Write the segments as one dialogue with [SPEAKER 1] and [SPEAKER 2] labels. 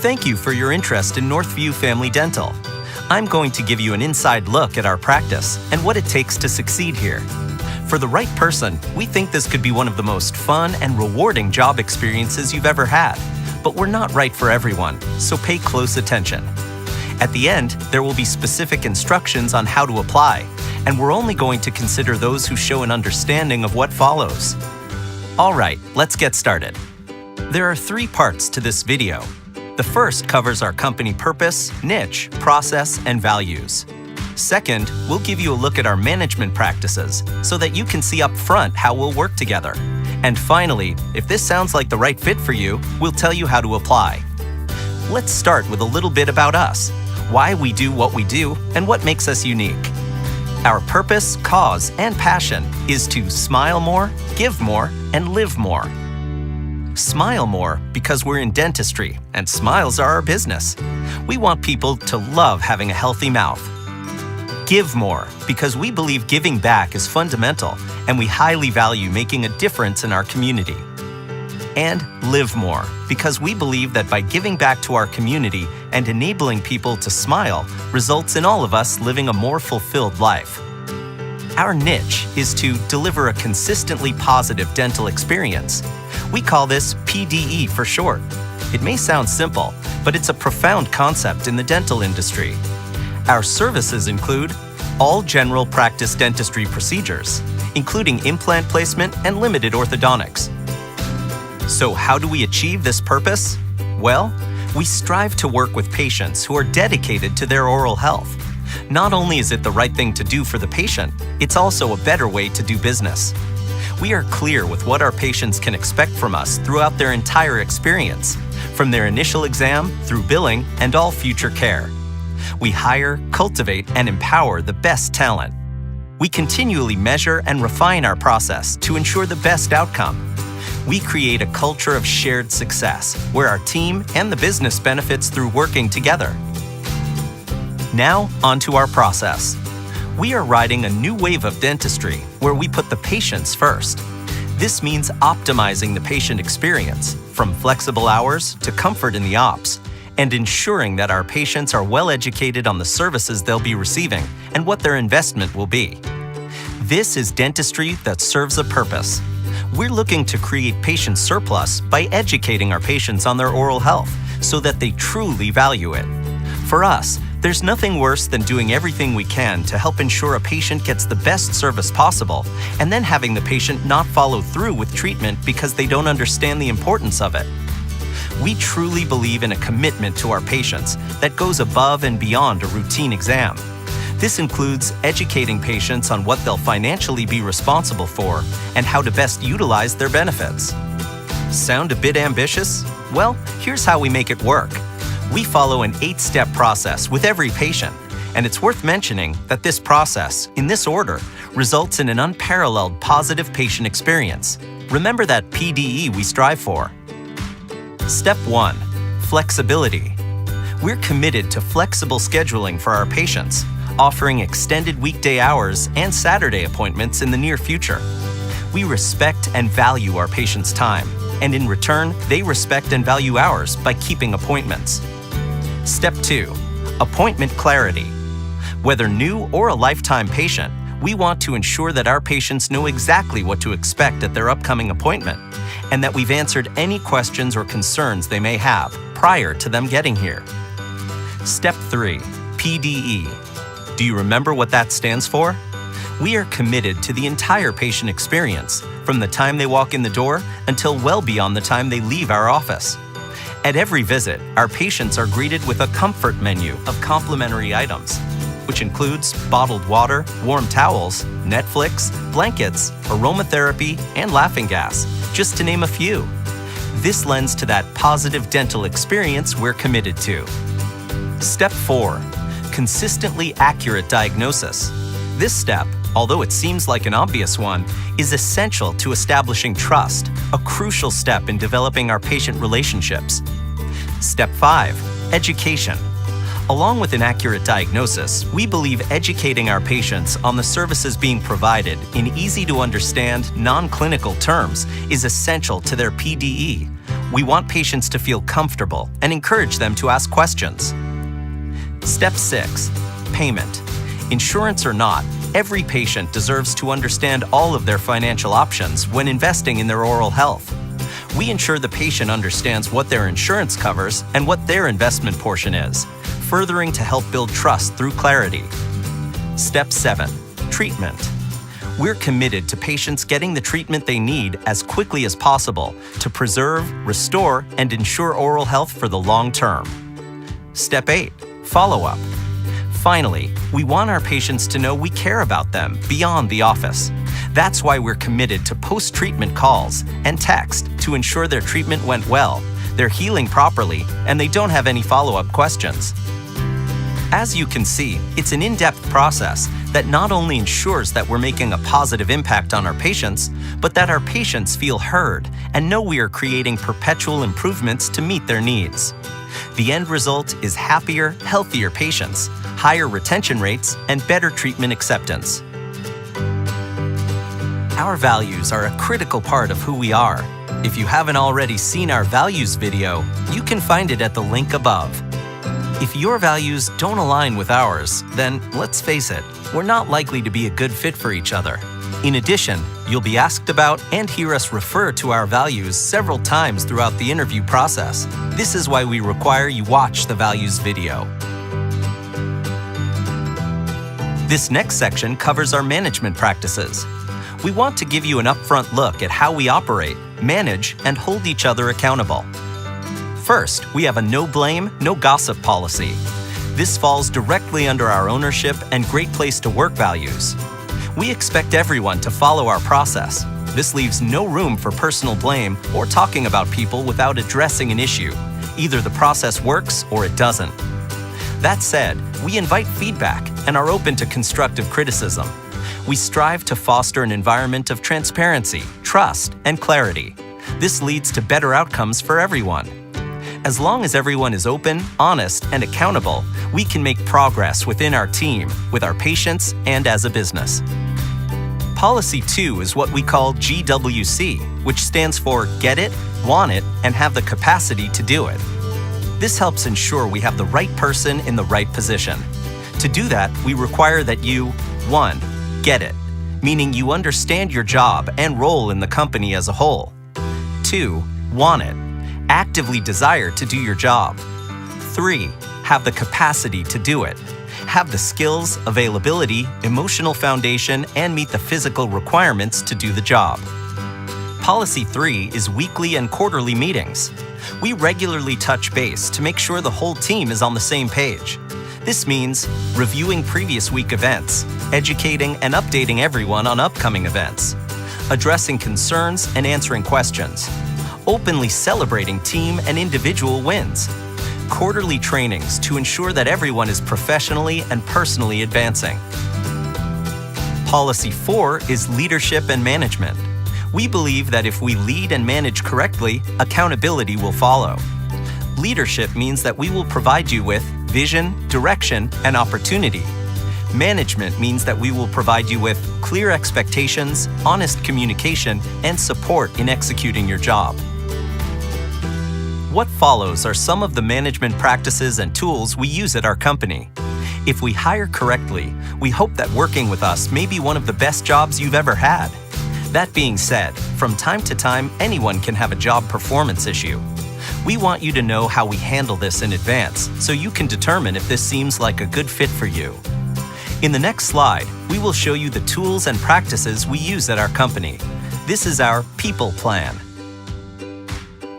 [SPEAKER 1] Thank you for your interest in NorthView Family Dental. I'm going to give you an inside look at our practice and what it takes to succeed here. For the right person, we think this could be one of the most fun and rewarding job experiences you've ever had. But we're not right for everyone, so pay close attention. At the end, there will be specific instructions on how to apply, and we're only going to consider those who show an understanding of what follows. All right, let's get started. There are 3 parts to this video. The first covers our company purpose, niche, process, and values. Second, we'll give you a look at our management practices so that you can see up front how we'll work together. And finally, if this sounds like the right fit for you, we'll tell you how to apply. Let's start with a little bit about us, why we do what we do, and what makes us unique. Our purpose, cause, and passion is to smile more, give more, and live more. Smile more because we're in dentistry and smiles are our business. We want people to love having a healthy mouth. Give more because we believe giving back is fundamental and we highly value making a difference in our community. And live more because we believe that by giving back to our community and enabling people to smile results in all of us living a more fulfilled life. Our niche is to deliver a consistently positive dental experience. We call this PDE for short. It may sound simple, but it's a profound concept in the dental industry. Our services include all general practice dentistry procedures, including implant placement and limited orthodontics. So how do we achieve this purpose? Well, we strive to work with patients who are dedicated to their oral health. Not only is it the right thing to do for the patient, it's also a better way to do business. We are clear with what our patients can expect from us throughout their entire experience, from their initial exam through billing and all future care. We hire, cultivate, and empower the best talent. We continually measure and refine our process to ensure the best outcome. We create a culture of shared success where our team and the business benefits through working together. Now, onto our process. We are riding a new wave of dentistry where we put the patients first. This means optimizing the patient experience, from flexible hours to comfort in the ops, and ensuring that our patients are well educated on the services they'll be receiving and what their investment will be. This is dentistry that serves a purpose. We're looking to create patient surplus by educating our patients on their oral health so that they truly value it. For us, there's nothing worse than doing everything we can to help ensure a patient gets the best service possible and then having the patient not follow through with treatment because they don't understand the importance of it. We truly believe in a commitment to our patients that goes above and beyond a routine exam. This includes educating patients on what they'll financially be responsible for and how to best utilize their benefits. Sound a bit ambitious? Well, here's how we make it work. We follow an 8-step process with every patient, and it's worth mentioning that this process, in this order, results in an unparalleled positive patient experience. Remember that PDE we strive for. Step 1. Flexibility. We're committed to flexible scheduling for our patients, offering extended weekday hours and Saturday appointments in the near future. We respect and value our patients' time, and in return, they respect and value ours by keeping appointments. Step 2. Appointment clarity. Whether new or a lifetime patient, we want to ensure that our patients know exactly what to expect at their upcoming appointment, and that we've answered any questions or concerns they may have prior to them getting here. Step 3. PDE. Do you remember what that stands for? We are committed to the entire patient experience, from the time they walk in the door until well beyond the time they leave our office. At every visit, our patients are greeted with a comfort menu of complimentary items, which includes bottled water, warm towels, Netflix, blankets, aromatherapy, and laughing gas, just to name a few. This lends to that positive dental experience we're committed to. Step 4. Consistently accurate diagnosis. This step, although it seems like an obvious one, is essential to establishing trust, a crucial step in developing our patient relationships. Step 5. Education. Along with an accurate diagnosis, we believe educating our patients on the services being provided in easy-to-understand, non-clinical terms is essential to their PDE, We want patients to feel comfortable and encourage them to ask questions. Step 6. Payment. Insurance or not, every patient deserves to understand all of their financial options when investing in their oral health. We ensure the patient understands what their insurance covers and what their investment portion is, furthering to help build trust through clarity. Step 7. Treatment. We're committed to patients getting the treatment they need as quickly as possible to preserve, restore, and ensure oral health for the long term. Step 8. Follow-up. Finally, we want our patients to know we care about them beyond the office. That's why we're committed to post-treatment calls and text to ensure their treatment went well, they're healing properly, and they don't have any follow-up questions. As you can see, it's an in-depth process that not only ensures that we're making a positive impact on our patients, but that our patients feel heard and know we are creating perpetual improvements to meet their needs. The end result is happier, healthier patients, higher retention rates, and better treatment acceptance. Our values are a critical part of who we are. If you haven't already seen our values video, you can find it at the link above. If your values don't align with ours, then let's face it, we're not likely to be a good fit for each other. In addition, you'll be asked about and hear us refer to our values several times throughout the interview process. This is why we require you watch the values video. This next section covers our management practices. We want to give you an upfront look at how we operate, manage, and hold each other accountable. First, we have a no blame, no gossip policy. This falls directly under our ownership and great place to work values. We expect everyone to follow our process. This leaves no room for personal blame or talking about people without addressing an issue. Either the process works or it doesn't. That said, we invite feedback and are open to constructive criticism. We strive to foster an environment of transparency, trust, and clarity. This leads to better outcomes for everyone. As long as everyone is open, honest, and accountable, we can make progress within our team, with our patients, and as a business. Policy 2 is what we call GWC, which stands for Get It, Want It, and Have the Capacity to Do It. This helps ensure we have the right person in the right position. To do that, we require that you, 1. Get it, meaning you understand your job and role in the company as a whole. 2. Want it, actively desire to do your job. 3. Have the capacity to do it. Have the skills, availability, emotional foundation, and meet the physical requirements to do the job. Policy 3 is weekly and quarterly meetings. We regularly touch base to make sure the whole team is on the same page. This means reviewing previous week events, educating and updating everyone on upcoming events, addressing concerns and answering questions, openly celebrating team and individual wins, quarterly trainings to ensure that everyone is professionally and personally advancing. Policy 4 is leadership and management. We believe that if we lead and manage correctly, accountability will follow. Leadership means that we will provide you with vision, direction, and opportunity. Management means that we will provide you with clear expectations, honest communication, and support in executing your job. What follows are some of the management practices and tools we use at our company. If we hire correctly, we hope that working with us may be one of the best jobs you've ever had. That being said, from time to time, anyone can have a job performance issue. We want you to know how we handle this in advance so you can determine if this seems like a good fit for you. In the next slide, we will show you the tools and practices we use at our company. This is our People Plan.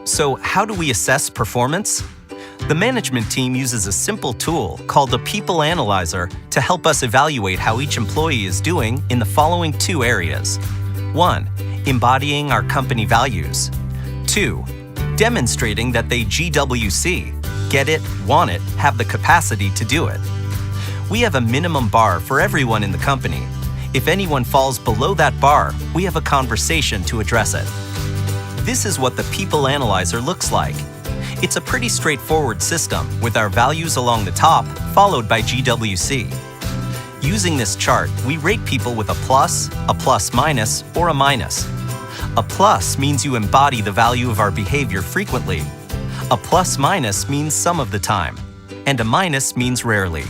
[SPEAKER 1] So, how do we assess performance? The management team uses a simple tool called the People Analyzer to help us evaluate how each employee is doing in the following 2 areas. 1. Embodying our company values. 2. Demonstrating that they GWC, get it, want it, have the capacity to do it. We have a minimum bar for everyone in the company. If anyone falls below that bar, we have a conversation to address it. This is what the People Analyzer looks like. It's a pretty straightforward system with our values along the top, followed by GWC. Using this chart, we rate people with a plus minus, or a minus. A plus means you embody the value of our behavior frequently. A plus minus means some of the time, and a minus means rarely.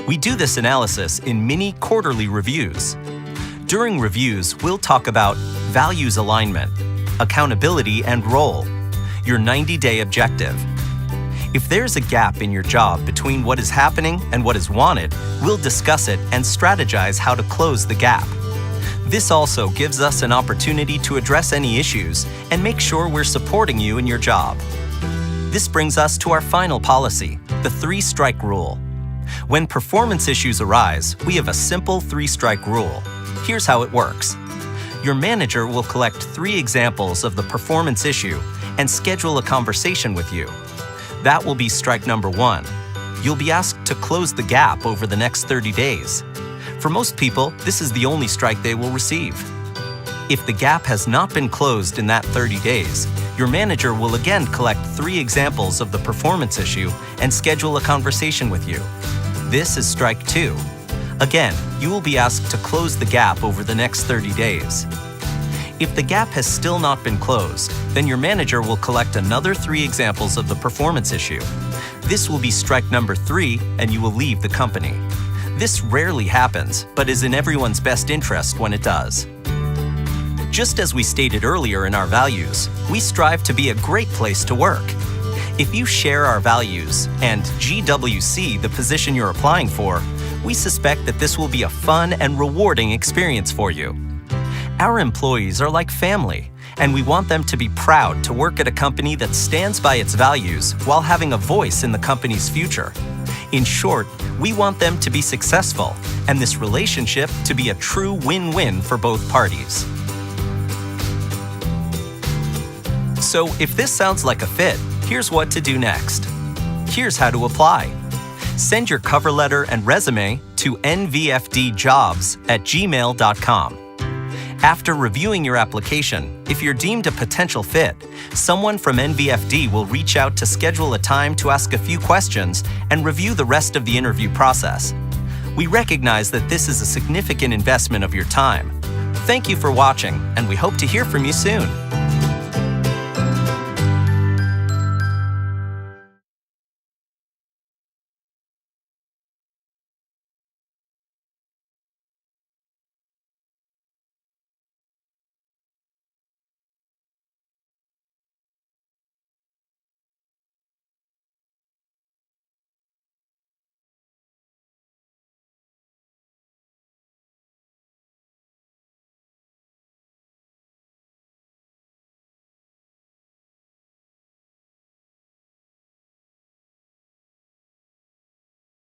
[SPEAKER 1] We do this analysis in mini quarterly reviews. During reviews, we'll talk about values alignment, accountability and role, your 90-day objective. If there's a gap in your job between what is happening and what is wanted, we'll discuss it and strategize how to close the gap. This also gives us an opportunity to address any issues and make sure we're supporting you in your job. This brings us to our final policy, the 3-strike rule. When performance issues arise, we have a simple 3-strike rule. Here's how it works. Your manager will collect 3 examples of the performance issue and schedule a conversation with you. That will be strike number 1. You'll be asked to close the gap over the next 30 days. For most people, this is the only strike they will receive. If the gap has not been closed in that 30 days, your manager will again collect 3 examples of the performance issue and schedule a conversation with you. This is strike 2. Again, you will be asked to close the gap over the next 30 days. If the gap has still not been closed, then your manager will collect another 3 examples of the performance issue. This will be strike number 3, and you will leave the company. This rarely happens, but is in everyone's best interest when it does. Just as we stated earlier in our values, we strive to be a great place to work. If you share our values and GWC the position you're applying for, we suspect that this will be a fun and rewarding experience for you. Our employees are like family, and we want them to be proud to work at a company that stands by its values while having a voice in the company's future. In short, we want them to be successful, and this relationship to be a true win-win for both parties. So if this sounds like a fit, here's what to do next. Here's how to apply. Send your cover letter and resume to nvfdjobs@gmail.com. After reviewing your application, if you're deemed a potential fit, someone from NVFD will reach out to schedule a time to ask a few questions and review the rest of the interview process. We recognize that this is a significant investment of your time. Thank you for watching, and we hope to hear from you soon.